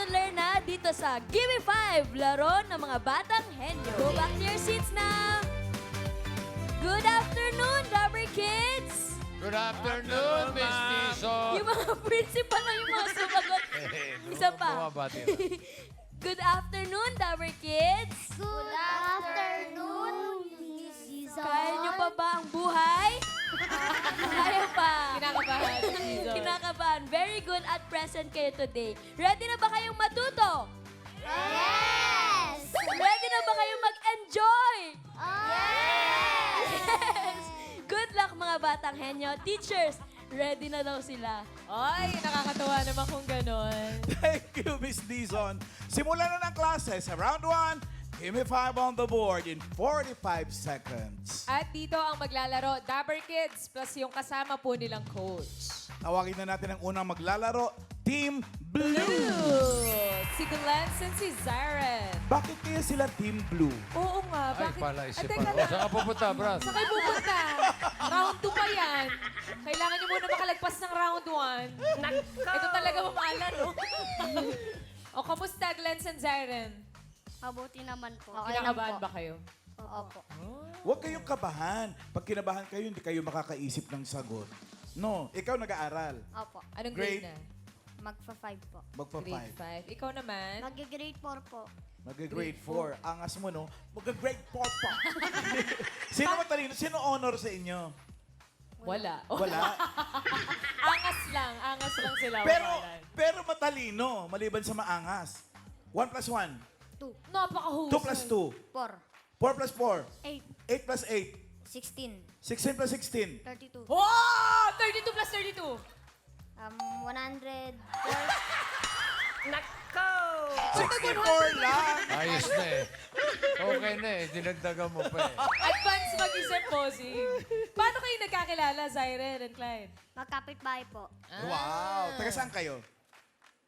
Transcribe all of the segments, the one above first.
to learn na dito sa Gimme 5, laro ng mga batang henyo. Go back to your seats now. Good afternoon, Rubber Kids! Good afternoon, Miss Tison. Yung mga principal na yung mga sumagot. Isa pa. Bumabati na. Good afternoon, Rubber Kids! Good afternoon, Mrs. Kaya niyo pa ba ang buhay? Kaya pa. Kinakabahan. Kinakabahan. Very good at present kayo today. Ready na ba kayong matuto? Yes! Ready na ba kayong mag-enjoy? Yes! Yes! Good luck mga batang henyo. Teachers, ready na daw sila. Ay, nakakatawa naman kung ganon. Thank you, Miss Dizon. Simulan na ng klase sa round 1. Give me 5 on the board in 45 seconds. At dito ang maglalaro, Dapper Kids plus yung kasama po nilang coach. Tawagin na natin ang unang maglalaro, Team Blue. Blue! Si Glance and si Zaren. Bakit kaya sila Team Blue? Oo nga, Ay, bakit? pala Ah, isipan. teka O, lang. saan ka pupunta, Brad? Saan kayo pupunta? Round 2 pa yan. Kailangan niyo muna makalagpas ng round 1. Ito talaga mamala, no? O, kamusta, Glance and Zaren? Mabuti naman po. Kinakabahan ba kayo? Opo. Huwag kayong kabahan. Pag kinabahan kayo, hindi kayo makakaisip ng sagot. No, ikaw nag-aaral. Opo. Anong Grade? grade na? Magfa-5 po. Grade Magpa-5. 5. Ikaw naman? Mag-grade 4 po. Mag-grade 4. Angas mo, no? Mag-grade 4 pa. Sino matalino? Sino honor sa inyo? Wala. Wala. Angas lang sila. pero, Wala. pero matalino, maliban sa maangas. 1 plus 1. 2. Napakahusay. 2 plus 2. 4. 4 plus 4. 8. 8 plus 8. 16. 16 plus 16. 32. Wow! 32 plus 32. 104. 64 lang. Ayos na eh. Okay na eh. Dinagdagan mo pa eh. Advance mag-isip, bossing. Paano kayo nagkakilala, Zyren and Clyde? Magkapit-bahay po. Wow. Taga saan kayo?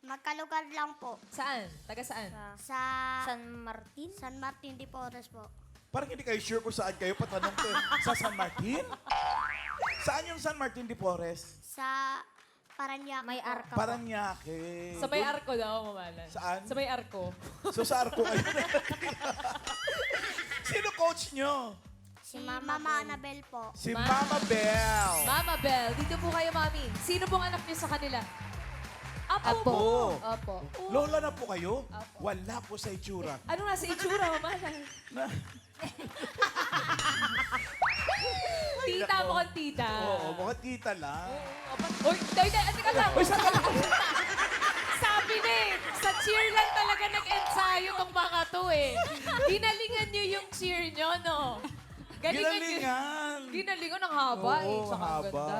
Magkalugar lang po. Saan? Taga saan? Sa San Martin? San Martin de Porres po. Parang hindi kayo sure kung saan kayo. Patanong ko. Sa San Martin? Saan yung San Martin de Porres? Sa Parañaque. May arka po. Paranaque. Sa may arko daw, mamalan. Saan? Sa may arko. So sa Arco kayo. Sino coach nyo? Si Mama Annabel po. Si Mama Bell. Mama Bell, dito po kayo, Mami. Sino pong anak niyo sa kanila? Apo. Apo. Opo. Lola na po kayo? Wala po sa itsura. Ano nasa itsura, mamalan? Na, Tita mo kang tita. oo, mukhang tita lang. Uy, teka lang. Uy, saan ka lang? Sabi na eh, sa cheer lang talaga nag-ensayo tong mga to eh. Ginalingan niyo yung cheer niyo, no? Ginalingan. Ginalingan ng haba eh. Oo, Tsaka ang haba. ganda.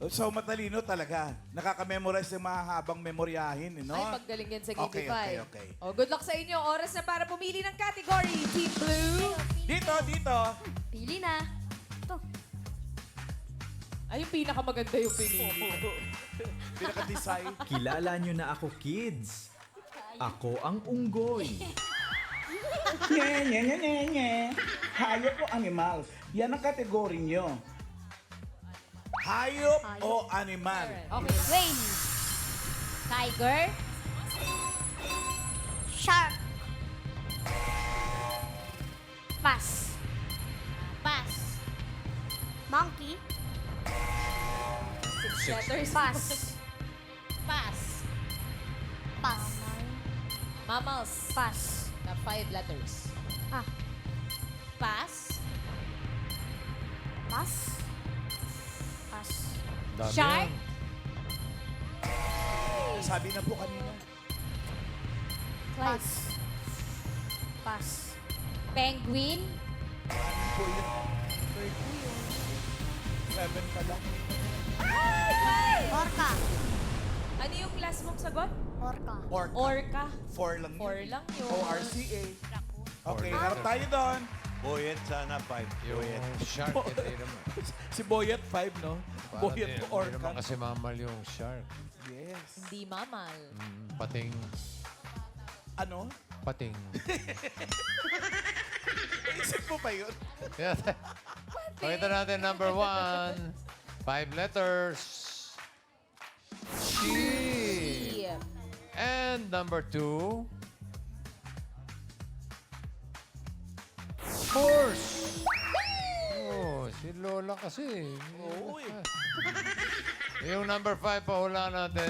So, matalino talaga. Nakaka-memorize ng mahahabang memoryahin, no? Ay, paggaling yan sa Okay, Gibify. okay. Oh, good luck sa inyo. Oras na para pumili ng category. Team Blue. Dito, dito. Pili na. Ito. Ay, yung pinakamaganda yung pinili. Pinaka-design. Kilala nyo na ako, kids. Ako ang unggoy. Nye, nye, nye, nye, nye. Hayop o animal? Yan ang kategory nyo. Hayop o animal? Okay. Whale. Tiger. Shark. Pass. Pass. Monkey. Six letters. Pass. Pass. Pass. Mammals. Pass. Na 5 letters. Ah. Pass. Pass. Pass. Dami Shark. yan. Sabi na po kanina. Pass. Pass. Penguin. Po yun. 7 pa lang. Orca. Ano yung last mong sagot? Orca. Orca. Orca. 4 lang 4 yun. lang yun. O-R-C-A. Okay, harap tayo doon. Boyet sana 5. Boyet. Yung shark, hindi naman. Si Boyet 5, no? Boyet Hindi po naman Orca. kasi mamal yung shark. Yes. Hindi mammal. Pating. Ano? Pating. Isip mo ba yun? Yeah. Pakita natin number 1. 5 letters. She. And And number 2. Horse. Oh, si Lola kasi. Uy. Yung number 5 pahula natin,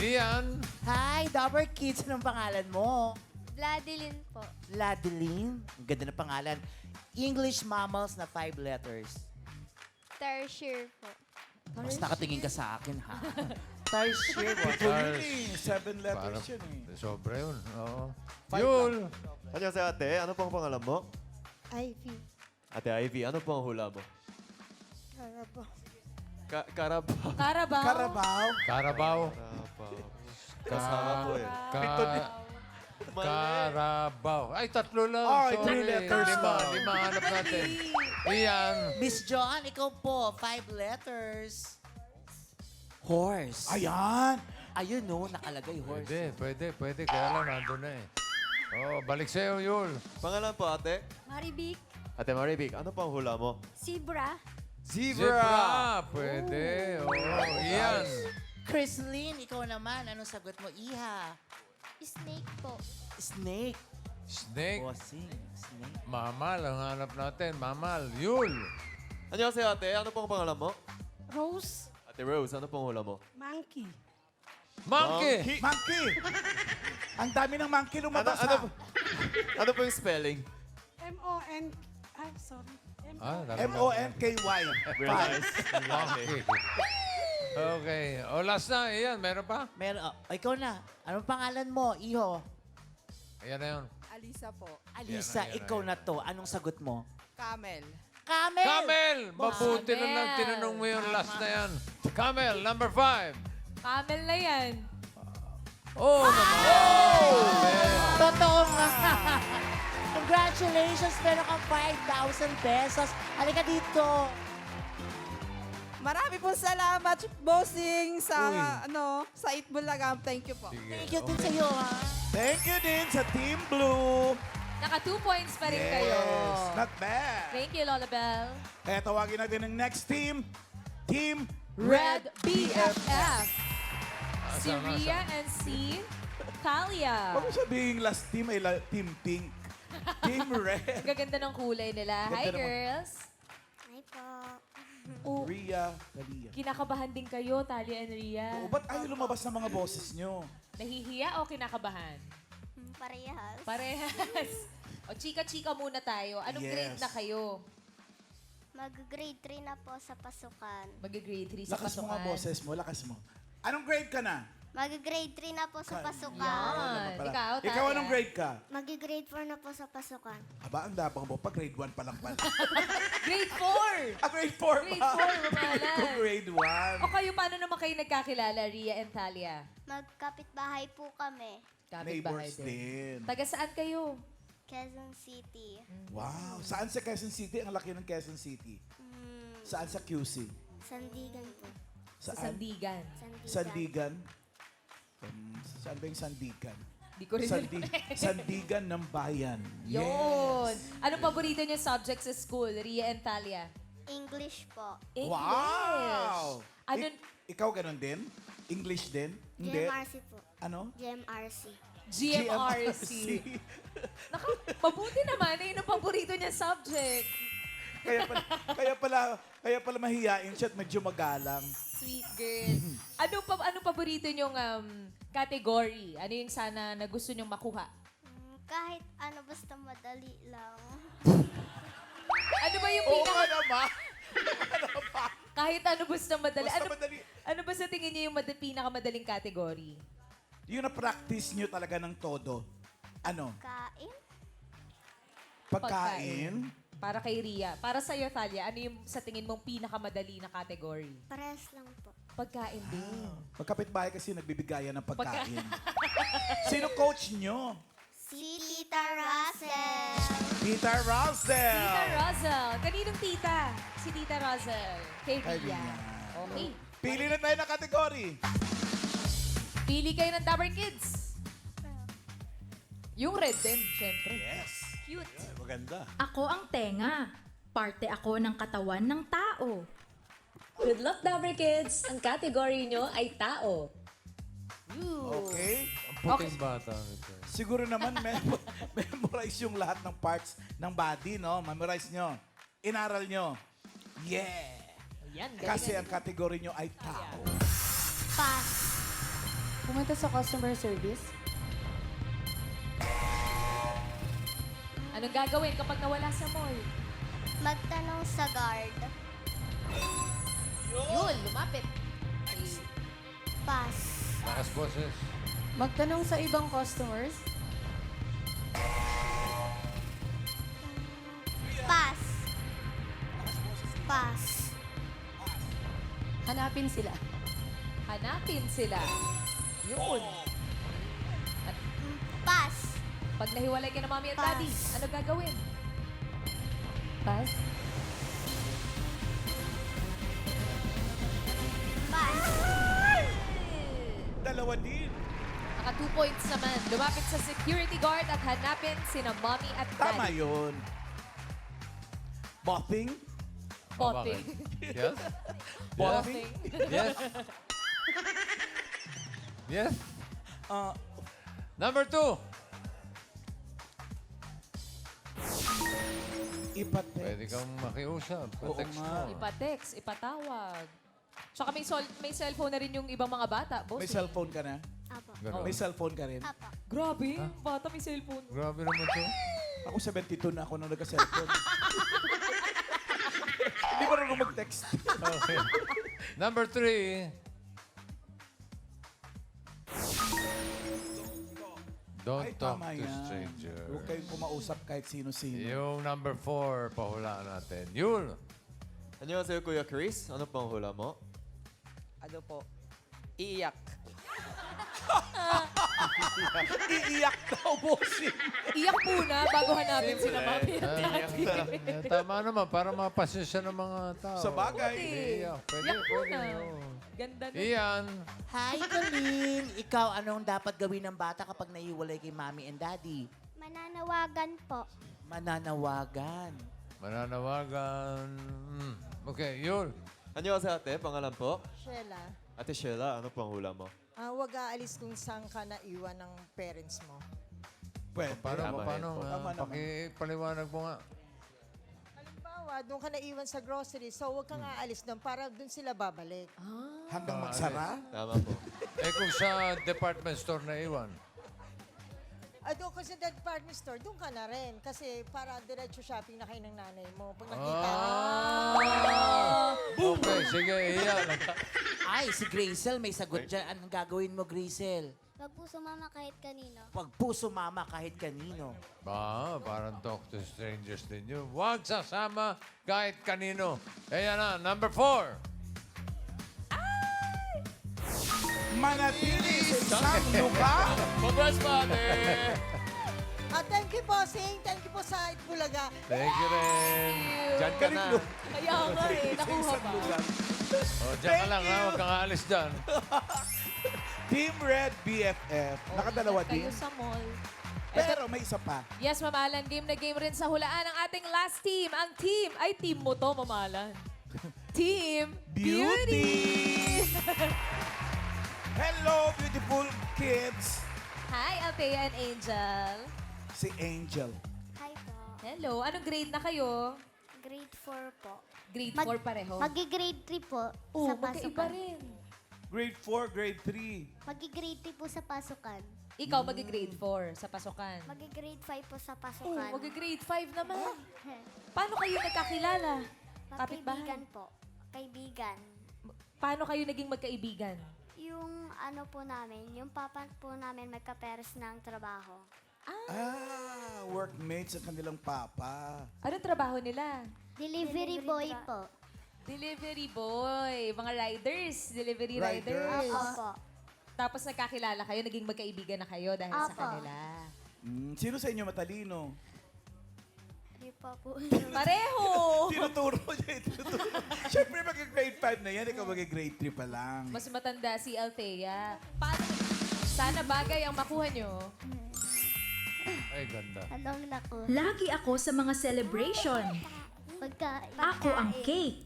Ian. Hi, Dobber Kids. Anong pangalan mo? Vladilyn po. Ladeline. Ang ganda ng pangalan. English mammals na 5 letters. Tertiary po. Mas nakatingin ka sa akin, ha? Tarsier. Ito yun eh. 7 letters Para- yun eh. Sobra yun. Oo. Five Yul. Ano si ate? Ano pong pangalan mo? Ivy. Ate Ivy, ano pong hula mo? Carabao. Carabao. Carabao. Carabao. Carabao. Carabao. Kasama po eh. Carabao. Ay, 3 lang. Ay, Sorry. 3 letters Lima. lang. Lima hanap natin. Ian. Miss John, ikaw po. 5 letters. Horse. Ayan. Ayun, no. Nakalagay horse. Pwede. Kaya lang nandun na eh. Oh, balik sa'yo, Yul. Pangalan po ate? Maribik. Ate Maribik, ano pong hula mo? Zebra. Zebra. Pwede. Oh, Ian. Chrislyn, ikaw naman. Anong sagot mo, Iha? Snake po. Snake. Snake. Bossing. Snake. Mamal ang hanap natin. Mamal. Yul. Ano si ate? Ano pong pangalan mo? Rose. Ate Rose, ano pong hula mo? Monkey. Monkey. Monkey. Ang dami ng monkey lumabas Ano, ha. ano po yung spelling? M-O-N. Ay, sorry. M-O-N-K-Y. Very Five. nice. Monkey. Okay. O, last na. Ian, meron pa? Meron. Ikaw na. Anong pangalan mo, Iho? Ayan na yun. Alisa po. Alisa, Yan, ikaw yan. na to. Anong sagot mo? Camel. Camel! Camel! Mabuti na lang Camel. tinanong mo yung last na yan. Camel, number 5. Camel na yan. Oh, naman. Totoo nga. Congratulations! Meron kang 5,000 pesos. Halika dito. Marami pong salamat, bossing, sa sa Eat Bulaga. Thank you po. Sige. Thank you din sa'yo, ha? Thank you din sa Team Blue. Naka 2 points pa rin kayo. Not bad. Thank you, Lola Bell. Kaya tawagin natin ang next team. Team Red BFF. Si Asa, Ria and si Talia. Huwag mo sabihin last team ay Team Pink. Team Red. Ang gaganda ng kulay nila. Hi, Ganda naman. girls. Ay po. Oh, Ria, Dalia. kinakabahan din kayo, Talia and Ria. Oo, ba't ayaw lumabas ng mga boses nyo? Nahihiya o kinakabahan? Parehas. Parehas. O, chika-chika muna tayo. Anong Yes. grade na kayo? Mag-grade 3 na po sa pasukan. Mag-grade 3 sa Lakas mo nga pasukan. boses mo, lakas mo. Anong grade ka na? Mag-grade 3 na po sa pasukan. Yan. Pala. Ikaw, Talia. Ikaw anong grade ka? Mag-grade 4 na po sa pasukan. Aba, ang labang mo pa, grade 1 pa lang pala. Grade 4! Grade 4 Grade pa. 4, mamala. Ko grade 1. O kayo, paano naman kayo nagkakilala, Ria and Talia? Magkapit-bahay po kami. Kapit-bahay Neighbors din. Taga saan kayo? Quezon City. Wow. Saan sa Quezon City? Ang laki ng Quezon City. Saan sa QC? Sandigan po. Sa Saan? Sandigan. Sandigan? Saan ba yung Sandigan? Di ko rin Sandigan ng bayan. Yun. Anong paborito niyo subject sa school, Ria and Talia? English po. English. Wow! Ano? Ikaw ganun din? English din? Hindi. GMRC po. Ano? GMRC. GMRC. Naka, mabuti naman. Yun ang paborito niya subject. Kaya pala mahihain siya at medyo magalang. Sweet girl. Ano paborito niyong category? Ano yung sana na gusto niyong makuha? Kahit ano, basta madali lang. Ano ba yung Oo pinaka... nga naman. Kahit ano basta madali. Basta Ano, madali. ano ba sa tingin niyo yung pinakamadaling category? Yung na-practice nyo talaga ng todo. Ano? Kain? Pagkain? Para kay Ria. Para sa'yo, Thalia, ano yung sa tingin mong pinakamadali na category? Parehas lang po. Pagkain din. Magkapitbahay kasi nagbibigayan ng pagkain. Sino coach nyo? Si Tita Russell. Tita Rosel. Tita Rosel. Kaninong tita? Si Tita Rosel. Kay Kay Ria. Ria. Okay. Pili na tayo ng kategory. Pili kayo ng Dabber Kids. Yung red din, syempre. Yes. Cute. Maganda. Ako ang tenga. Parte ako ng katawan ng tao. Good luck, Dabber Kids! Ang category nyo ay tao. Okay. Ang puting bata nito. Siguro naman, memorize yung lahat ng parts ng body, no? Memorize nyo. Inaral nyo. Yeah! Yan, Kasi ang kategory nyo ay tao. Pass. Pumunta sa customer service. Anong gagawin kapag nawala sa mall? Magtanong sa guard. Yun, lumapit. Okay. Pass. Lakas boses. Magtanong sa ibang customers. Pass. Pass. Hanapin sila. Hanapin sila. Yun. Pass. Pag nahiwalay ka ng mami at Pass. daddy, ano gagawin? Pass? Pass. Dalawa din. Naka 2 points naman. Lumapit sa security guard at hanapin sina mommy at Tama daddy. yun. Bothing? Potting. Yes? Bothing? Yes? Yes? Uh, Number 2. ipatext. Pwede kang makiusap. Oo Text nga. mo. Ipa-text, ipatawag. Tsaka may cellphone na rin yung ibang mga bata, boss. May cellphone ka na? Apo. Ganon. May cellphone ka rin? Apo. Grabe, bata may cellphone. Grabe naman to. Ako 72 na ako nung nagka-cellphone. Hindi ba rin mag-text? Okay. Number 3. Don't Ay, talk tama to yan. strangers. Huwag kayong kumausap kahit sino-sino. Yung number 4, pahulaan natin. Yul. 안녕하세요, Kuya Chris. Ano pang hula mo? Ano po? Iiyak. Iiyak daw, bossing. Iyak muna bago hanapin sila mami at Ah, daddy. Tama naman, para mapasensya ng mga tao. Sa bagay. Iyak. Pwede, Iyak pwede. muna. oo. Ganda na. Iyan. Hi, Colleen! Ikaw, anong dapat gawin ng bata kapag naiwalay kay mommy and daddy? Mananawagan po. Mananawagan. Mananawagan. Okay, Yul. 안녕하세요, ate. Pangalan po? Sheila, Ate Sheila, ano pang hula mo? huwag aalis kung saan ka naiwan ng parents mo. Pwede. Paano? Tama Paano? yun po. Tama naman. Pakipaliwanag mo nga. Halimbawa, doon ka naiwan sa grocery, so huwag kang aalis doon para doon sila babalik. Hanggang magsara? Tama po. Kung sa department store na iwan. Doon ka sa department store, doon ka na rin. Kasi para diretso shopping na kayo ng nanay mo. Pag nakita Okay, sige, iyan. Ay, si Gracel may sagot dyan. Anong gagawin mo, Gracel? Wag po sumama kahit kanino. Pag puso mama kahit kanino. Parang talk to strangers din yun. Huwag sasama kahit kanino. Ayan na, number 4. Manatili sa isang lugar. Congrats pa, ate! thank you, bossing. Thank you po sa Itbulaga. Thank you rin. Diyan ka na. Kaya nga nakuha pa. O, dyan ka lang ha, huwag kang aalis dyan. Team Red BFF. Nakadalawa din. Kayo sa mall. Pero may isa pa. Yes, Mamalan. Game na game rin sa hulaan ng ating last team. Ang team, ay team mo to, Mamalan. Team Beauty! Hello, beautiful kids. Hi, Althea and Angel. Si Angel. Hi po. Hello. Anong grade na kayo? Grade 4 po. Grade Mag- 4 pareho. Magi-grade 3 po Oo, sa magkaiba pasukan. rin. Grade 4, grade 3. Magi-grade 3 po sa pasukan. Ikaw mag-grade 4 sa pasukan. Magi-grade 5 po sa Oo, pasukan. mag-grade 5 naman. Paano kayo nagkakilala? Kapitbahay? Kaibigan po. Kaibigan. Paano kayo naging magkaibigan? Yung ano po namin, yung papa po namin magkaperes ng trabaho. Workmates ang kanilang papa. Ano trabaho nila? Delivery boy po. Delivery boy. Mga riders. Delivery Riders. riders. Opo. Tapos nagkakilala kayo, naging magkaibigan na kayo dahil sa Apo. kanila. Sino sa inyo matalino? Di pa po. Pareho! Tinuturo niya. Tinuturo. Siyempre, mag-grade 5 na yan. Ikaw mag-grade 3 pa lang. Mas matanda si Althea. Paano? Sana bagay ang makuha nyo. Ay, ganda. Anong naku? Lagi ako sa mga celebration. Pagkain. Ako ang cake.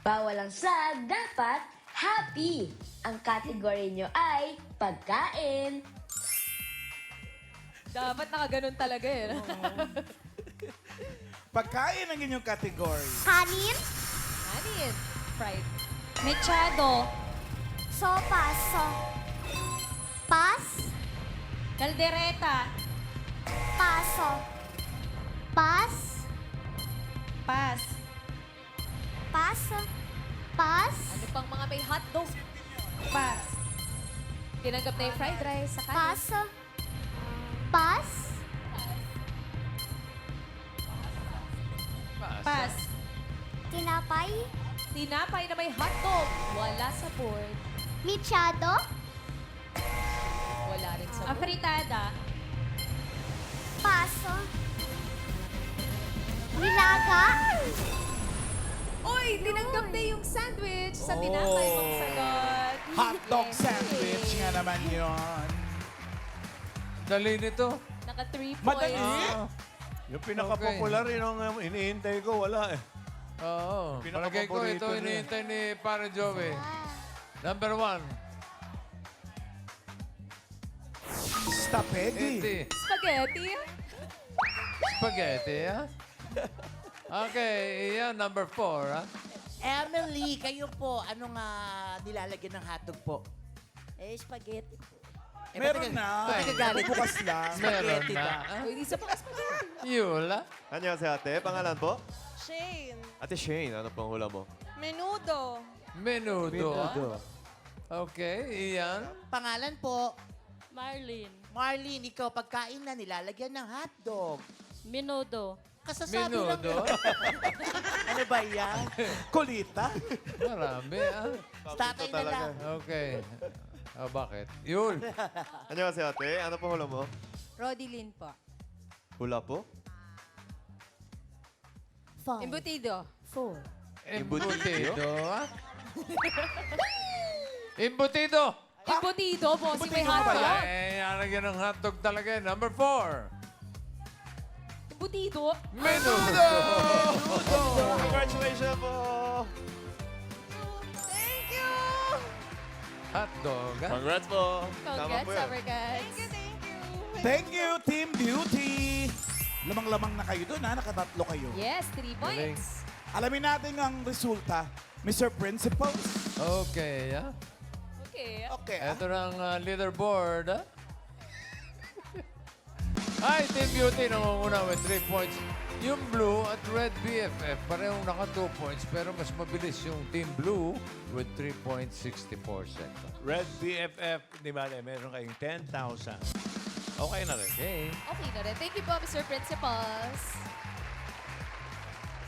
Bawal ang sad, dapat happy. Ang category nyo ay pagkain. Dapat nakaganon talaga eh. Pagkain ang inyong category. Kanin. Anin? Fried. Mechado. Sopas. Pas. Kaldereta. Paso. Pas. Pas. Pas. Pas. Ano pang mga may hotdog? Pas. Tinanggap na yung fried rice sa kanin. Pas. Pas. Pas. Tinapay. Tinapay na may hotdog. Wala sa board. Michado. Wala rin sa board. Afritada. Paso. Nilaga. Uy, tinanggap na yung sandwich sa tinapay mong sagot. Hotdog Yes. sandwich nga naman yun. Dali nito. Naka 3 points. Madali? Yung pinaka-popular, yun ang iniintay ko, wala eh. Oo. Palagay ko ito Pinaka-paborito niya. hinihintay ni Pare Joey. Number 1. Stapedi. Spaghetti. Spaghetti, ha? Okay, Ian, number 4, ha? Emily, kayo po, ano nga nilalagyan ng hotdog po? Spaghetti. Meron na. Nagagalit. Bukas lang. Meron Spaghetti na. ba? Ah, Uy, di sa mga spaghetti. Yula. Ano si ate? Pangalan po? Shane. Ate Shane, ano pang hula mo? Menudo. Menudo, ha? Okay, Ian. Pangalan po, Marlene. Marlene, ikaw, pagkain na nilalagyan ng hotdog. Minudo. Kasasabi lang. Menudo. Ano ba yan? Kulita. Marami, ha? Tatay na lang. Okay. Bakit? Yul. Ano si ate? Ano pang hula mo? Rodilyn po. Hula po? Embutido. 4. Embutido, ha? Embutido. Embutido, bossing may Embutido ba hotdog. yan? Nalagyan ng hotdog talaga. Number 4. Embutido. Menudo. Congratulations po! Hotdog, ha? Congrats po! Tama Congrats, po yan. Summercats. Thank you, Team Beauty. Lamang-lamang na kayo doon, ha? Nakatatlo kayo. Yes, 3 points. Alamin natin ang resulta. Mr. Principal. Okay, ha? Okay. Okay, ah. Ito na ang leaderboard, ha? Hi, Team Beauty, nangunguna with 3 points. Yung Blue at Red BFF, parehong naka 2 points, pero mas mabilis yung Team Blue with 3.64 seconds. Red BFF, di ba? Meron kayong 10,000. Okay na rin. Okay. Okay na rin. Thank you po, Mr. Principals.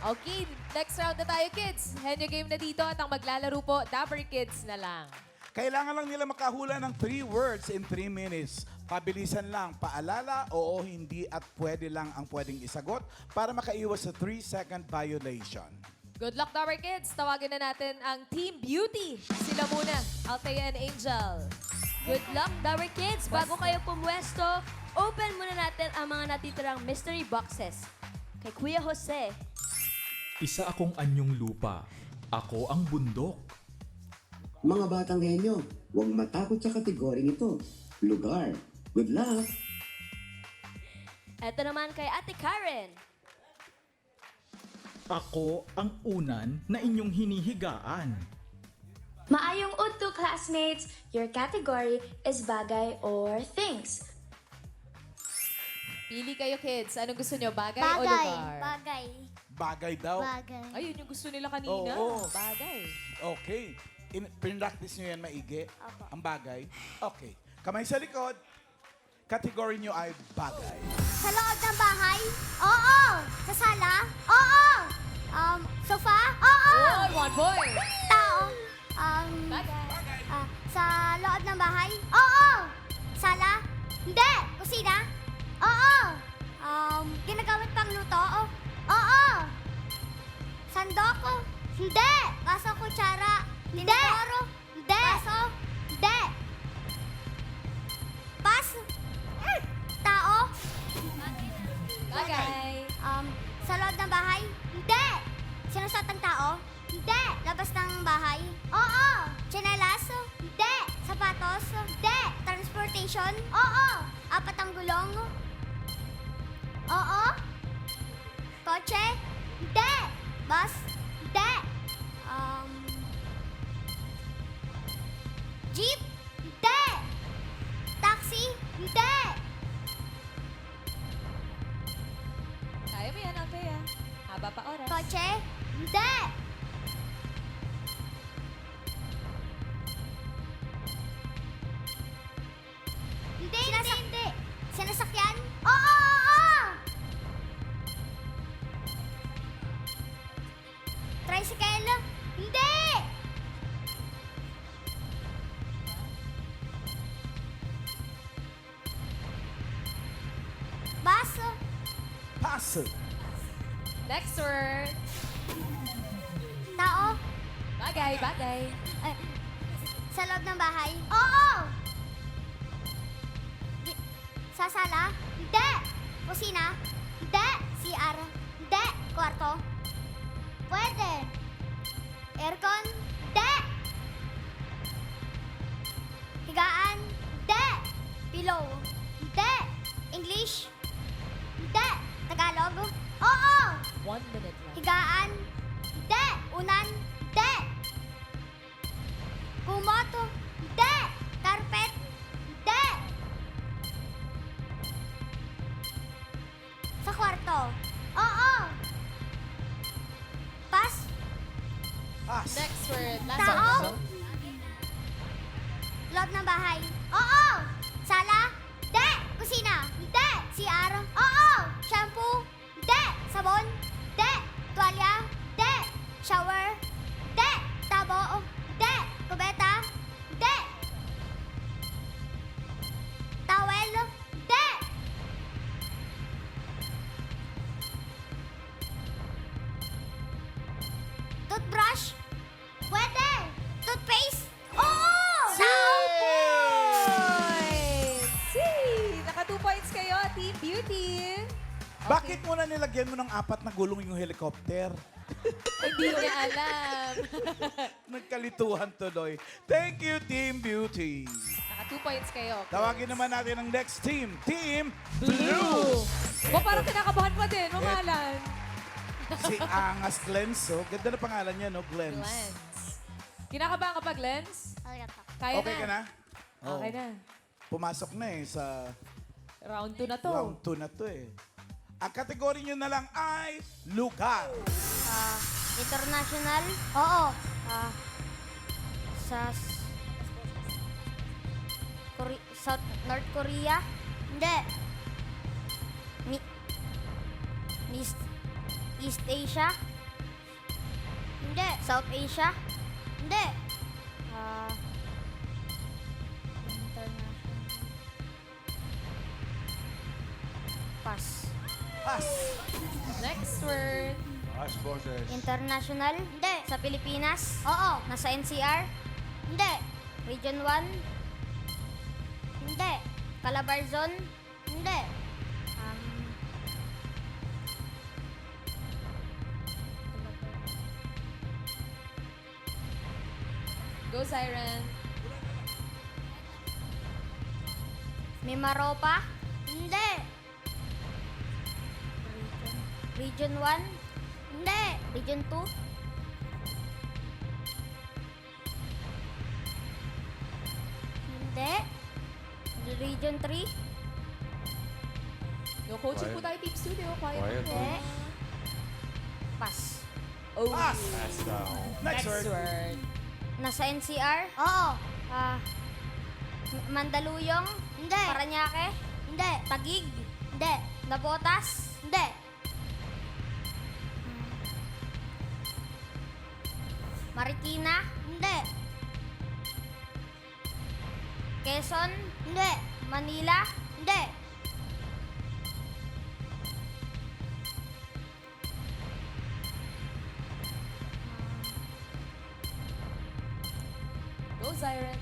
Okay, next round na tayo, kids. Henyo game na dito at ang maglalaro po, Dapper Kids na lang. Kailangan lang nila makahula ng 3 words in 3 minutes. Pabilisan lang, paalala, oo, hindi at pwede lang ang pwedeng isagot para makaiwas sa 3-second violation. Good luck, Dapper Kids. Tawagin na natin ang Team Beauty. Sila muna, Althea and Angel. Good luck, Dower Kids! Bago kayo pumwesto, open muna natin ang mga natitirang mystery boxes. Kay Kuya Jose. Isa akong anyong lupa. Ako ang bundok. Mga batang henyo, huwag matakot sa kategoring ito. Lugar. Good luck! Ito naman kay Ate Karen. Ako ang unan na inyong hinihigaan. Maayong udto, classmates! Your category is bagay or things. Pili kayo, kids. Anong gusto nyo, bagay, o Bagay. lugar? Bagay. Bagay daw. Bagay. Ayun yung gusto nila kanina. Oo. Bagay. Okay. Pinractice nyo yan maigi? Apo. Ang bagay? Okay. Kamay sa likod. Category nyo ay bagay. Sa loob ng bahay? Oo. Sa sala? Oo. Sofa? Oo. Oh, 1 point. Tao? Bagay. Sa loob ng bahay? Oo. Sala? Hindi. Kusina? Oo. Ginagamit pang luto? Oo. Sandok? Hindi. Baso, kutsara? Hindi. Hindi. Baso? Hindi. Pas? Tao? Bagay. Sa loob ng bahay? Hindi. Sinusot ang tao? Hindi. Labas ng bahay? Oo. Tsinelas? Hindi. Sapatos? Hindi. Transportation? Oo. Apat ang gulong? Oo. Kotse? Hindi. Bus? Hindi. Jeep? Hindi. Taxi? Hindi. Kaya mo yan, Althea. Haba pa oras. Kotse? Hindi. Hindi. Sinasakyan? Oo. Tricycle? Hindi. Bus? Pass. Next word. Tao? Bagay, bagay. Ay, sa loob ng bahay? Oo! Sa sala? Hindi! Kusina? Hindi! CR? Hindi! Kwarto? Pwede! Aircon? Hindi! Higaan? Hindi! Pillow? Hindi! English? Hindi! Tagalog? Oo! 1 minute left. Higaan? Hindi! Unan? Hindi! Kumot? Hindi! Carpet? Hindi! Sa kwarto? Oo! Pass? Pass. Next word. Last Tao? word. Loob ng bahay? Oo! Sala? Hindi! Kusina? Hindi! CR? Oo! Shampoo? Hindi! Sabon? Hindi! Tuwalya? Hindi! Shower? Hindi! Tabo? Hindi! Kubeta? Hindi! Towel? Hindi! Toothbrush? Pwede! Toothpaste? Oo! See! Naka 2 points kayo, Team Beauty. Bakit mo na nilagyan mo ng 4 na gulong yung helicopter? Hindi niya alam. Nagkalituhan tuloy. Thank you, Team Beauty. Naka 2 points kayo. Tawagin naman natin ang next team. Team Blue! O, parang kinakabahan pa din. Mamahalan. Si Angas Glenso. Ganda na pangalan niya, no? Glens. Lens. Kinakabahan ka pa, Glens? Kaya Okay ka na? Okay Oh. na. Pumasok na eh sa Round 2 na to. round 2 na to eh. Ang kategory nyo na lang ay lugar. International? Oo. South North Korea? Hindi. East Asia? Hindi. South Asia? Hindi. International. Pass. Pass. Next word. Pass, boses. International? Hindi. Sa Pilipinas? Oo. Nasa NCR? Hindi. Region 1? Hindi. Calabarzon? Hindi. Go, Siren. Mimaropa? Hindi. Region 1? Hindi. Region 2? Hindi. Region 3? No coaching po tayo, Team Studio. Quiet Quiet. po. Hindi. Pass. Oh. Pass. Next Next word. word. Nasa NCR? Oo. Mandaluyong? Hindi. Paranaque? Hindi. Taguig? Hindi. Nabotas? Hindi. Marikina? Hindi. Quezon? Hindi. Manila? Hindi. Go, Siren.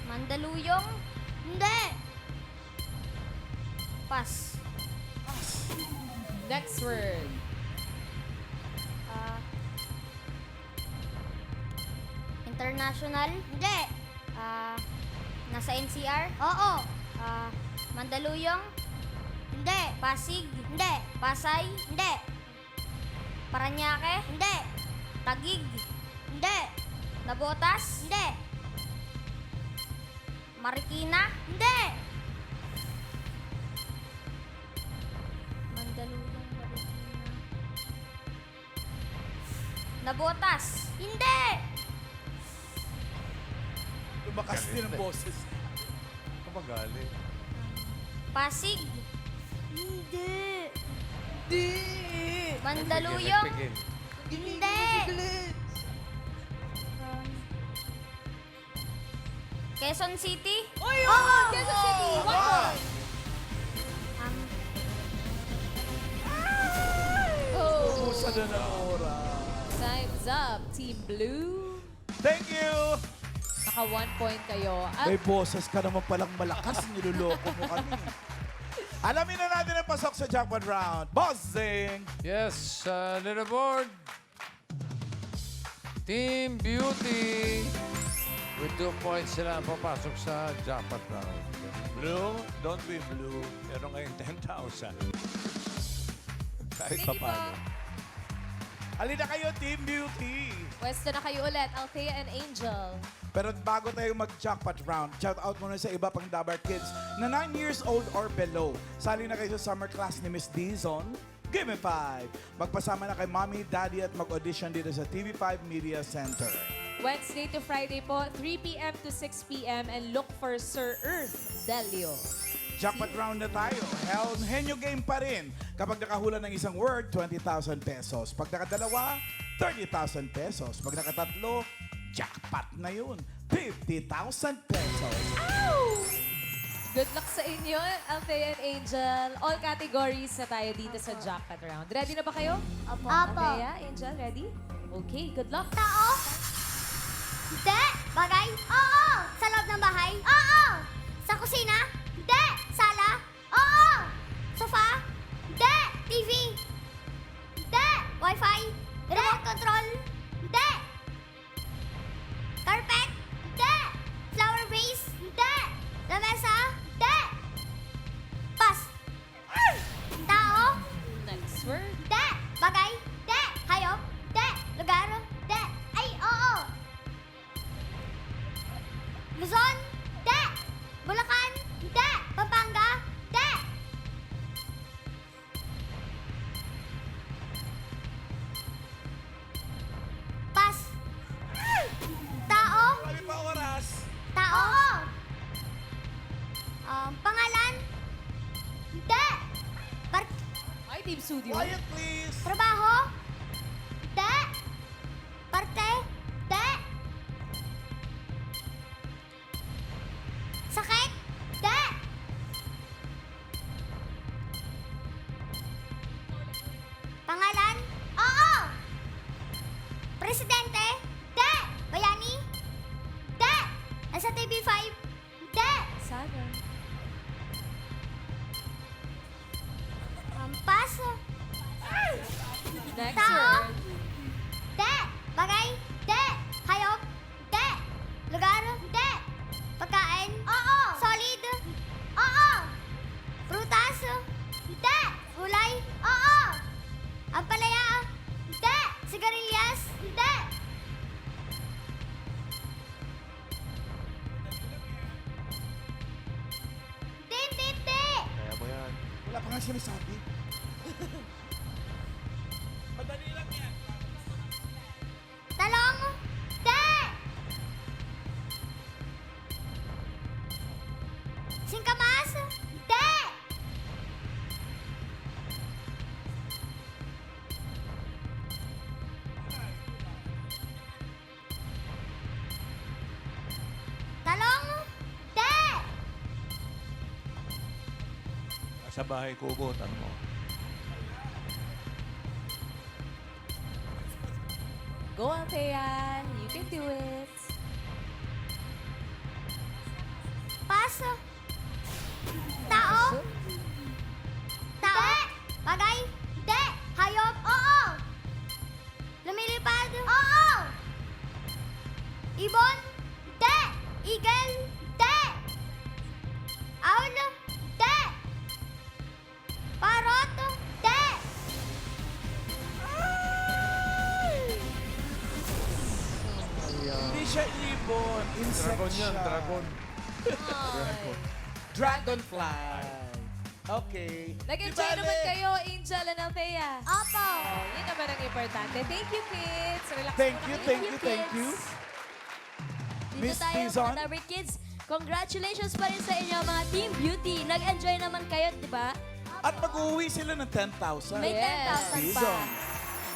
Mandaluyong? Hindi. Pass. Next word. International? Hindi. Nasa NCR? Oo. Mandaluyong? Hindi. Pasig? Hindi. Pasay? Hindi. Paranaque? Hindi. Taguig? Hindi. Navotas? Hindi. Marikina? Hindi. Mandaluyong, Marikina. Navotas? Hindi. Lumakas din ang boses. Kumagali. Pasig? Hindi. Mandaluyong? Pigil. Hindi. Quezon City? Oo! Quezon City. One point. Oh. Ubusan na ng oras. Time's up, Team Blue. Thank you! Naka 1 point kayo. At May boses ka naman palang malakas. Niloloko mo kami. Alamin na natin ang pasok sa jackpot round. Bossing! Yes, leaderboard. Team Beauty. With 2 points sila ang papasok sa jackpot round. Blue, don't be blue. Meron kayong 10,000. Kahit pa paano. Halina kayo, Team Beauty! pwesto na kayo ulit, Althea and Angel. Pero bago tayo mag-jackpot round, shout out muna sa iba pang Dabar Kids na 9 years old or below. Sali na kayo sa summer class ni Miss Dizon. Give me 5! Magpasama na kay Mommy, Daddy at mag-audition dito sa TV5 Media Center. Wednesday to Friday po, 3 p.m. to 6 p.m. and look for Sir Earth Delio. Jackpot round na tayo. Henyo game pa rin. Kapag nakahula ng isang word, 20,000 pesos. Pag nakadalawa, 30,000 pesos. Pag nakatatlo, jackpot na yun. 50,000 pesos. Good luck sa inyo, Althea and Angel. All categories na tayo dito sa jackpot round. Ready na ba kayo? Opo. Althea, Angel, ready? Okay, good luck. Tao? Hindi. Bagay? Oo. Sa loob ng bahay? Oo. Sa kusina? Hindi. Sala? Oo. Sofa? Hindi. TV? Hindi. Wi-Fi? Remote control? Hindi. Carpet? Hindi. Flower vase? Hindi. Lamesa? Hindi. Pass. Tao? Next word. Hindi. Bagay? Hindi. Hayop? Hindi. Lugar? Hindi. Ay, oo. Luzon? Hindi. Bulacan? Hindi. Pampanga? Hindi. Pass. Tao? Marami pa oras. Tao? Pangalan? Hindi. Hi, Team Studio. Quiet, please. Trabaho? Hindi. Parte? Hindi. Sakit? Hindi. Pangalan? Oo. Presidente? Hindi. Bayani? Hindi. Nasa TV5? Hindi. Sana. Paso? Next Tao? word. Hindi. Bagay? Hindi. Hayop? Hindi. Lugar? Hindi. Pagkain? Oo. Solid? Oo. Prutas? Hindi. Gulay? Oo. Ampalaya? Hindi. Sigarilyas? Hindi. Hindi. Kaya mo yan. Wala pa nga sinasabi. Madali lang yan. Talong? Hindi. Singkamas? Hindi. Talong? Hindi. Sa bahay ko, ubutan mo. Go, Althea. You can do it. Paso. Tao? Tao? Bagay? Hindi. Hayop? Oo. Lumilipad? Oo. Ibon? Hindi. Eagle? Hindi. Owl? Hindi. siya ibon. Insect Dragon yan, siya. dragon. Dragonfly. Okay. Nag-enjoy Di bale. naman kayo, Angel and Althea. Opo. Oh, yun naman ang importante. Thank you, kids. Relax Thank muna you, kayo. thank you, thank you. Dito Miss tayo Tizon? mga Dabber Kids. Congratulations pa rin sa inyo mga Team Beauty. Nag-enjoy naman kayo, di ba? At mag-uwi sila ng 10,000. May 10,000 pa. Tizon.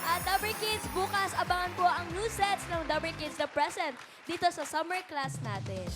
At Dabber Kids, bukas abangan po ang new sets ng Dabber Kids na present dito sa summer class natin.